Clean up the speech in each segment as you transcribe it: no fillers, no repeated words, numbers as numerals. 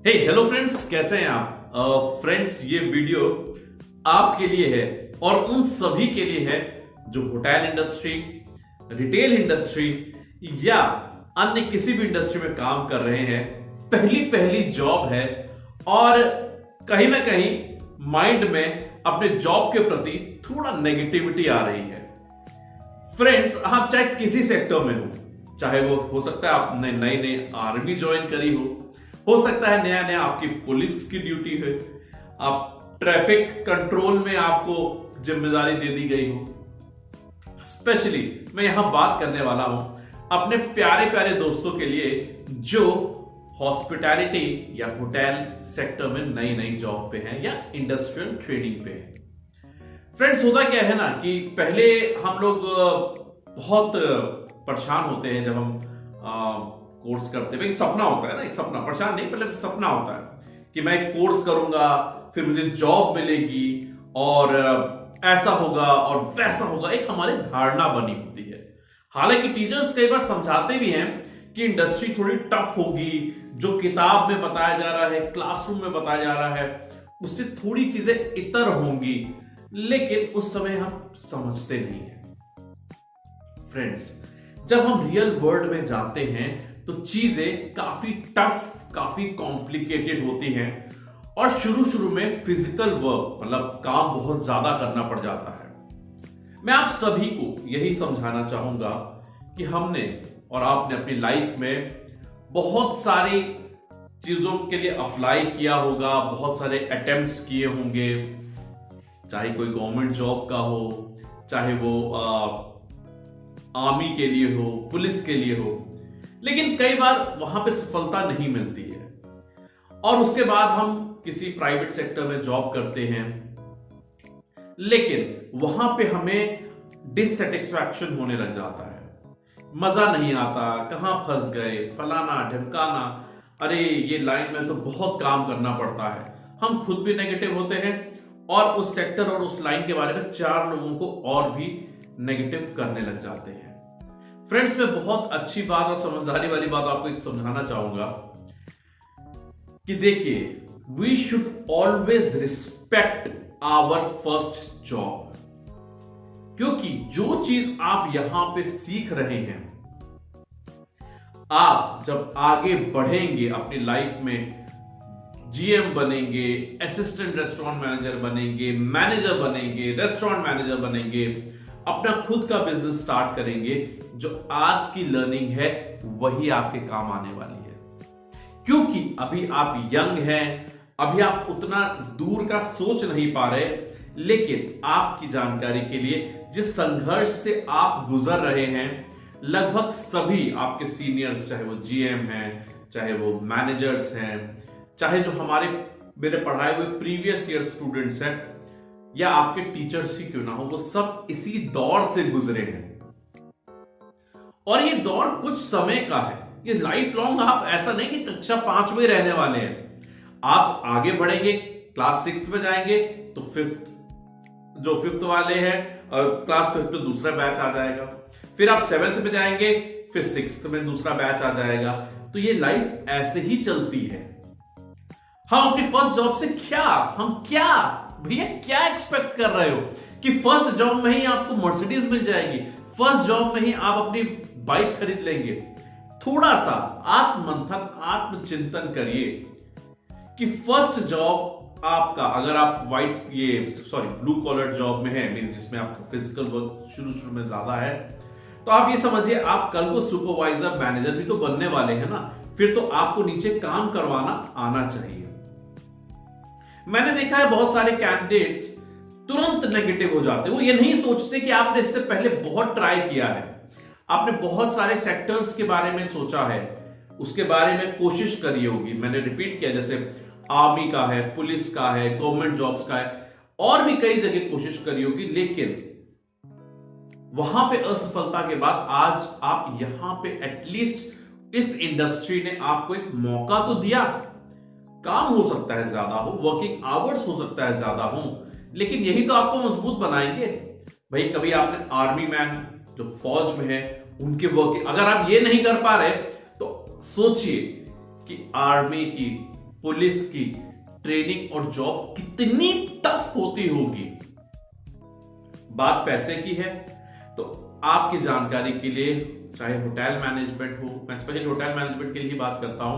हे hello friends, कैसे हैं आप? फ्रेंड्स, ये वीडियो आपके लिए है और उन सभी के लिए है जो होटल इंडस्ट्री, रिटेल इंडस्ट्री या अन्य किसी भी इंडस्ट्री में काम कर रहे हैं। पहली पहली जॉब है और कहीं ना कहीं माइंड में अपने जॉब के प्रति थोड़ा नेगेटिविटी आ रही है। फ्रेंड्स, आप चाहे किसी सेक्टर में हो, चाहे वो हो सकता है आपने नई नई आर्मी ज्वाइन करी हो सकता है नया नया आपकी पुलिस की ड्यूटी है, आप ट्रैफिक कंट्रोल में आपको जिम्मेदारी दे दी गई हो। स्पेशली मैं यहां बात करने वाला हूं अपने प्यारे प्यारे दोस्तों के लिए जो हॉस्पिटैलिटी या होटल सेक्टर में नई नई जॉब पे हैं या इंडस्ट्रियल ट्रेनिंग पे हैं। फ्रेंड्स, होता क्या है ना कि पहले हम लोग बहुत परेशान होते हैं जब हम कोर्स करते हैं। एक सपना होता है ना, एक सपना, परेशान नहीं, पहले सपना होता है कि मैं एक कोर्स करूंगा, फिर मुझे जॉब मिलेगी और ऐसा होगा और वैसा होगा। एक हमारी धारणा बनी होती है। हालांकि टीचर्स कई बार समझाते भी हैं कि इंडस्ट्री थोड़ी टफ होगी, जो किताब में बताया जा रहा है, क्लासरूम में बताया जा रहा है, उससे थोड़ी चीजें इतर होंगी, लेकिन उस समय हम समझते नहीं है। फ्रेंड्स, जब हम रियल वर्ल्ड में जाते हैं तो चीजें काफी टफ, काफी कॉम्प्लिकेटेड होती हैं और शुरू में फिजिकल वर्क मतलब काम बहुत ज्यादा करना पड़ जाता है। मैं आप सभी को यही समझाना चाहूंगा कि हमने और आपने अपनी लाइफ में बहुत सारी चीजों के लिए अप्लाई किया होगा, बहुत सारे अटेम्प्ट्स किए होंगे, चाहे कोई गवर्नमेंट जॉब का हो, चाहे वो आर्मी के लिए हो, पुलिस के लिए हो, लेकिन कई बार वहां पे सफलता नहीं मिलती है और उसके बाद हम किसी प्राइवेट सेक्टर में जॉब करते हैं, लेकिन वहां पे हमें डिससेटिस्फैक्शन होने लग जाता है, मजा नहीं आता, कहां फंस गए, फलाना ढमकाना, अरे ये लाइन में तो बहुत काम करना पड़ता है। हम खुद भी नेगेटिव होते हैं और उस सेक्टर और उस लाइन के बारे में 4 लोगों को और भी नेगेटिव करने लग जाते हैं। फ्रेंड्स, मैं बहुत अच्छी बात और समझदारी वाली बात आपको एक समझाना चाहूंगा कि देखिए, we should always respect our first job, क्योंकि जो चीज आप यहां पे सीख रहे हैं, आप जब आगे बढ़ेंगे अपनी लाइफ में, जीएम बनेंगे, असिस्टेंट रेस्टोरेंट मैनेजर बनेंगे, मैनेजर बनेंगे, रेस्टोरेंट मैनेजर बनेंगे, अपना खुद का बिजनेस स्टार्ट करेंगे, जो आज की लर्निंग है वही आपके काम आने वाली है। क्योंकि अभी आप यंग हैं, अभी आप उतना दूर का सोच नहीं पा रहे, लेकिन आपकी जानकारी के लिए जिस संघर्ष से आप गुजर रहे हैं, लगभग सभी आपके सीनियर्स, चाहे वो जीएम हैं, चाहे वो मैनेजर्स हैं, चाहे जो मेरे पढ़ाए हुए प्रीवियस ईयर स्टूडेंट्स हैं या आपके टीचर्स ही क्यों ना हो, वो सब इसी दौर से गुजरे हैं और ये दौर कुछ समय का है, ये लाइफ लॉन्ग। आप ऐसा नहीं कि कक्षा 5 में रहने वाले हैं, आप आगे बढ़ेंगे, क्लास 6 में जाएंगे तो फिफ्थ वाले हैं क्लास 5 में दूसरा बैच आ जाएगा, फिर आप 7th में जाएंगे, फिर 6th में दूसरा बैच आ जाएगा। तो ये लाइफ ऐसे ही चलती है। हम अपनी फर्स्ट जॉब से भैया क्या एक्सपेक्ट कर रहे हो कि फर्स्ट जॉब में ही आपको मर्सिडीज मिल जाएगी, फर्स्ट जॉब में ही आप अपनी बाइक खरीद लेंगे? थोड़ा सा आत्ममंथन, आत्मचिंतन करिए कि फर्स्ट जॉब आपका, अगर आप ब्लू कॉलर जॉब में है, मींस जिसमें आपका फिजिकल वर्क शुरू में ज्यादा है, तो आप ये समझिए आप कल को सुपरवाइजर, मैनेजर भी तो बनने वाले हैं ना, फिर तो आपको नीचे काम करवाना आना चाहिए। मैंने देखा है बहुत सारे कैंडिडेट्स तुरंत नेगेटिव हो जाते हैं। वो ये नहीं सोचते कि आपने इससे पहले बहुत ट्राई किया है, आपने बहुत सारे सेक्टर्स के बारे में सोचा है, उसके बारे में कोशिश करी होगी। मैंने रिपीट किया, जैसे आर्मी का है, पुलिस का है, गवर्नमेंट जॉब्स का है, और भी कई जगह कोशिश करी होगी, लेकिन वहां पे असफलता के बाद आज आप यहां पे एटलीस्ट इस इंडस्ट्री ने आपको एक मौका तो दिया। काम हो सकता है ज्यादा हो, वर्किंग आवर्स हो सकता है ज्यादा हो, लेकिन यही तो आपको मजबूत बनाएंगे। भाई, कभी आपने आर्मी मैन जो फौज में है उनके वर्किंग, अगर आप ये नहीं कर पा रहे तो सोचिए कि आर्मी की, पुलिस की ट्रेनिंग और जॉब कितनी टफ होती होगी। बात पैसे की है तो आपकी जानकारी के लिए, चाहे होटल मैनेजमेंट हो, मैं स्पेशली होटल मैनेजमेंट के लिए बात करता हूं,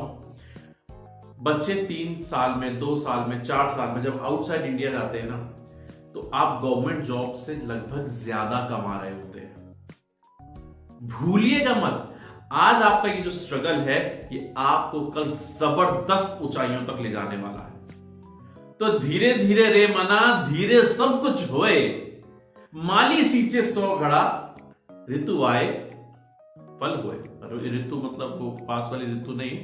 बच्चे 3 साल में, 2 साल में, 4 साल में जब आउटसाइड इंडिया जाते हैं ना, तो आप गवर्नमेंट जॉब से लगभग ज्यादा कमा रहे होते हैं। भूलिएगा मत, आज आपका ये जो स्ट्रगल है ये आपको कल जबरदस्त ऊंचाइयों तक ले जाने वाला है। तो धीरे धीरे रे मना, धीरे सब कुछ होए, माली सींचे 100 घड़ा, ऋतु आए फल होए। ऋतु मतलब वो पास वाली ऋतु नहीं,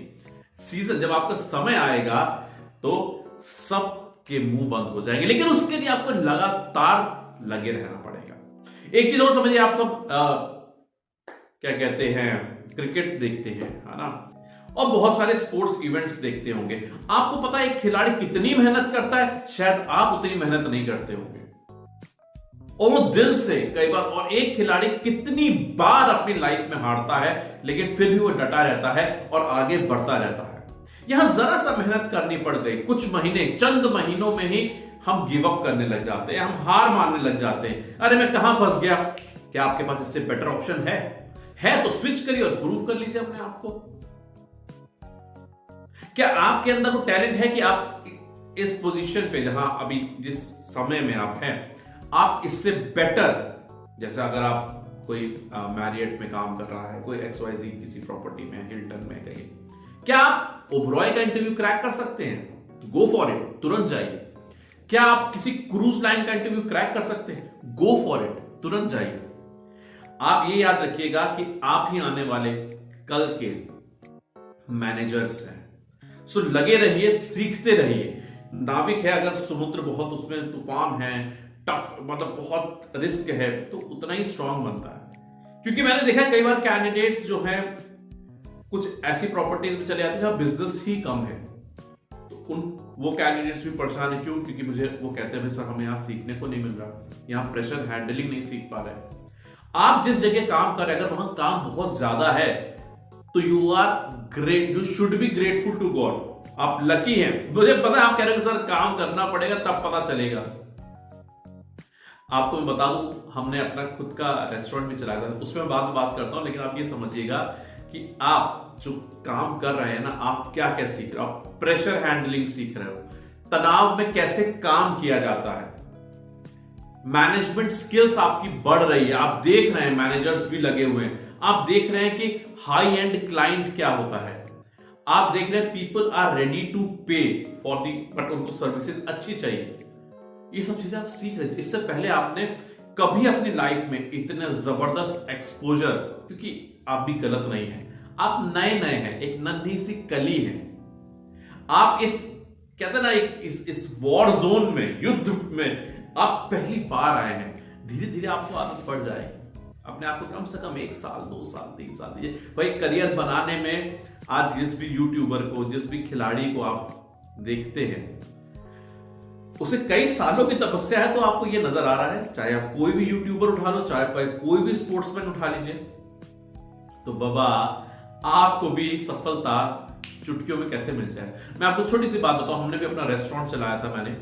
सीजन, जब आपका समय आएगा तो सब के मुंह बंद हो जाएंगे, लेकिन उसके लिए आपको लगातार लगे रहना पड़ेगा। एक चीज और समझिए, आप सब क्या कहते हैं, क्रिकेट देखते हैं, है ना, और बहुत सारे स्पोर्ट्स इवेंट्स देखते होंगे। आपको पता है एक खिलाड़ी कितनी मेहनत करता है, शायद आप उतनी मेहनत नहीं करते होंगे, और वो दिल से कई बार, और एक खिलाड़ी कितनी बार अपनी लाइफ में हारता है लेकिन फिर भी वो डटा रहता है और आगे बढ़ता रहता है। यहां जरा सा मेहनत करनी पड़ गई, कुछ महीने, चंद महीनों में ही हम गिव अप करने लग जाते हैं, हम हार मानने लग जाते हैं। अरे मैं कहां फंस गया। क्या आपके पास इससे बेटर ऑप्शन है तो स्विच करिए और प्रूव कर लीजिए अपने आप को। क्या आपके अंदर वो टैलेंट है कि आप इस पोजीशन पे, जहां अभी जिस समय में आप हैं, आप इससे बेटर, जैसे अगर आप कोई मैरियट में काम कर रहा है, कोई XYZ किसी प्रॉपर्टी में, हिल्टन में कहीं, क्या आप ओबरॉय का इंटरव्यू क्रैक कर सकते हैं? गो फॉर इट, तुरंत जाइए। क्या आप किसी क्रूज लाइन का इंटरव्यू क्रैक कर सकते हैं? गो फॉर इट, तुरंत जाइए। आप ये याद रखिएगा कि आप ही आने वाले कल के मैनेजर्स हैं। सो लगे रहिए, सीखते रहिए। नाविक है, अगर समुद्र बहुत, उसमें तूफान है, टफ, मतलब बहुत रिस्क है, तो उतना ही स्ट्रांग बनता है। क्योंकि मैंने देखा कई बार कैंडिडेट्स जो हैं कुछ ऐसी प्रॉपर्टीज में चले जाते हैं जहां बिजनेस ही कम है, तो वो कैंडिडेट्स भी परेशान है। क्यों? क्योंकि मुझे वो कहते हैं सर हमें यहां सीखने को नहीं मिल रहा, यहां प्रेशर हैंडलिंग नहीं सीख पा रहे। आप जिस जगह काम कर रहे हैं, अगर वहां काम बहुत ज्यादा है तो you are great, you should be grateful to God. आप लकी हैं। मुझे पता है आप कह रहे हो सर काम करना पड़ेगा तब पता चलेगा। आपको मैं बता दूं, हमने अपना खुद का रेस्टोरेंट भी चलाया था, उसमें बाद में बात करता हूं, लेकिन आप ये समझिएगा कि आप जो काम कर रहे हैं ना, आप क्या क्या सीख रहे हो। आप प्रेशर हैंडलिंग सीख रहे हो, तनाव में कैसे काम किया जाता है, मैनेजमेंट स्किल्स आपकी बढ़ रही है। आप देख रहे हैं मैनेजर्स भी लगे हुए हैं, आप देख रहे हैं कि हाई एंड क्लाइंट क्या होता है, आप देख रहे हैं पीपल आर रेडी टू पे फॉर दी, बट उनको सर्विसेज अच्छी चाहिए। ये सब चीजें आप सीख रहे हैं। इससे पहले आपने कभी अपनी लाइफ में इतना जबरदस्त एक्सपोजर, क्योंकि आप भी गलत नहीं हैं, आप नए नए हैं, एक नन्ही सी कली है, आप इस कहते हैं ना इस वॉर जोन में, युद्ध में आप पहली बार आए हैं। धीरे धीरे आपको आदत पड़ जाएगी। अपने आप को कम से कम 1 साल, 2 साल, 3 साल दीजिए भाई। करियर बनाने में आज जिस भी यूट्यूबर को, जिस भी खिलाड़ी को आप देखते हैं, उसे कई सालों की तपस्या है, तो आपको यह नजर आ रहा है। चाहे आप कोई भी यूट्यूबर उठा लो, चाहे कोई भी स्पोर्ट्समैन उठा लीजिए, तो बाबा आपको भी सफलता चुटकियों में कैसे मिल जाए। मैं आपको छोटी सी बात बताऊं, हमने भी अपना रेस्टोरेंट चलाया था। मैंने,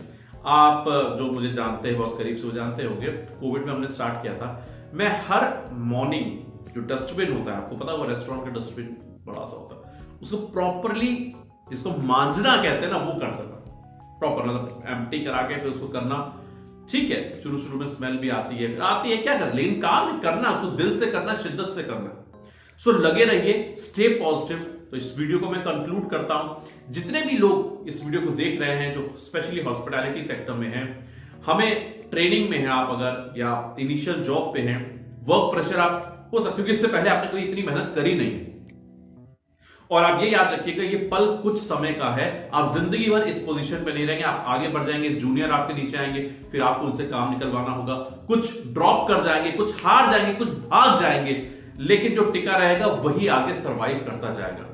आप जो मुझे जानते हैं बहुत करीब से, वो जानते होंगे, कोविड में हमने स्टार्ट किया था। मैं हर मॉर्निंग जो डस्टबिन होता है, आपको पता है वो रेस्टोरेंट का डस्टबिन बड़ा सा होता है, उसको प्रॉपरली, जिसको मांजना कहते हैं ना, वो करता था प्रॉपर, मतलब एम्प्टी करा के फिर उसको करना। ठीक है, शुरू शुरू में स्मेल भी आती है, क्या कर, लेकिन काम करना, उसको दिल से करना, शिद्दत से करना। सो लगे रहिए, स्टे पॉजिटिव। तो इस वीडियो को मैं कंक्लूड करता हूं। जितने भी लोग इस वीडियो को देख रहे हैं जो स्पेशली हॉस्पिटैलिटी सेक्टर में हैं, हमें ट्रेनिंग में है आप अगर, या इनिशियल जॉब पे हैं, वर्क प्रेशर आप हो सकते, क्योंकि इससे पहले आपने कोई इतनी मेहनत करी नहीं, और आप ये याद रखिएगा ये पल कुछ समय का है। आप जिंदगी भर इस पोजीशन पे नहीं रहेंगे, आप आगे बढ़ जाएंगे, जूनियर आपके नीचे आएंगे, फिर आपको उनसे काम निकलवाना होगा, कुछ ड्रॉप कर जाएंगे, कुछ हार जाएंगे, कुछ भाग जाएंगे, लेकिन जो टिका रहेगा वही आगे सर्वाइव करता जाएगा।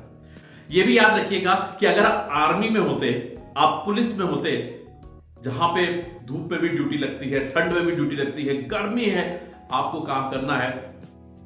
यह भी याद रखिएगा कि अगर आप आर्मी में होते, आप पुलिस में होते, जहां पे धूप में भी ड्यूटी लगती है, ठंड में भी ड्यूटी लगती है, गर्मी है, आपको काम करना है,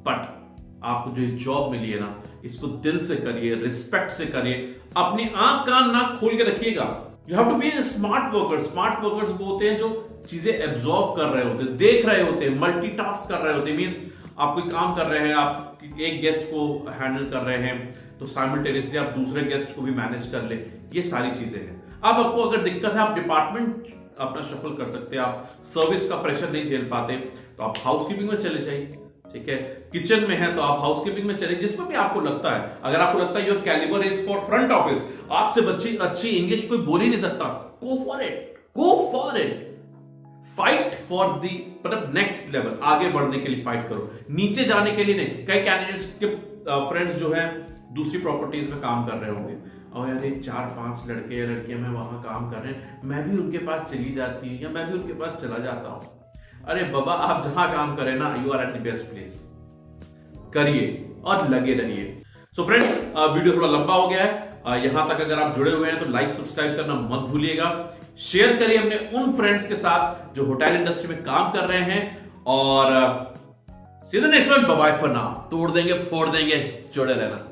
बट आपको जो जॉब मिली है ना, इसको दिल से करिए, रिस्पेक्ट से करिए, अपनी आंख कान नाक खोल के रखिएगा। You have to be smart worker. Smart workers वो होते हैं जो चीजें एब्जॉर्व कर रहे होते हैं, देख रहे होते हैं, मल्टीटास्क कर रहे होते हैं। मींस आप कोई काम कर रहे हैं, आप एक गेस्ट को हैंडल कर रहे हैं तो साइमल्टेनियसली आप दूसरे गेस्ट को भी मैनेज कर ले। ये सारी चीजें हैं। अब आपको अगर दिक्कत है, आप डिपार्टमेंट अपना शफल कर सकते हैं, आप सर्विस का प्रेशर नहीं झेल पाते तो आप हाउसकीपिंग में चले जाइए। ठीक है, किचन में है तो आप हाउसकीपिंग में चले, जिसमें भी आपको लगता है। अगर आपको लगता है your calibre is for front office, आपसे अच्छी इंग्लिश कोई बोल ही नहीं सकता, go for it, go for it. Fight for the, मतलब नेक्स्ट लेवल, आगे बढ़ने के लिए फाइट करो, नीचे जाने के लिए नहीं। कई कैंडिडेट्स के फ्रेंड्स जो है दूसरी प्रॉपर्टीज में काम कर रहे होंगे, और यार 4-5 लड़के या लड़कियां मैं वहां काम कर रहे हैं, मैं भी उनके पास चली जाती हूँ या मैं भी उनके पास चला जाता हूं। अरे बाबा, आप जहां काम करें ना, you are at the best place, करिए और लगे रहिए। सो फ्रेंड्स, वीडियो थोड़ा लंबा हो गया है, यहां तक अगर आप जुड़े हुए हैं तो लाइक सब्सक्राइब करना मत भूलिएगा। शेयर करिए अपने उन फ्रेंड्स के साथ जो होटल इंडस्ट्री में काम कर रहे हैं, और see you the next one, bye bye for now. तोड़ देंगे, फोड़ देंगे, जुड़े रहना।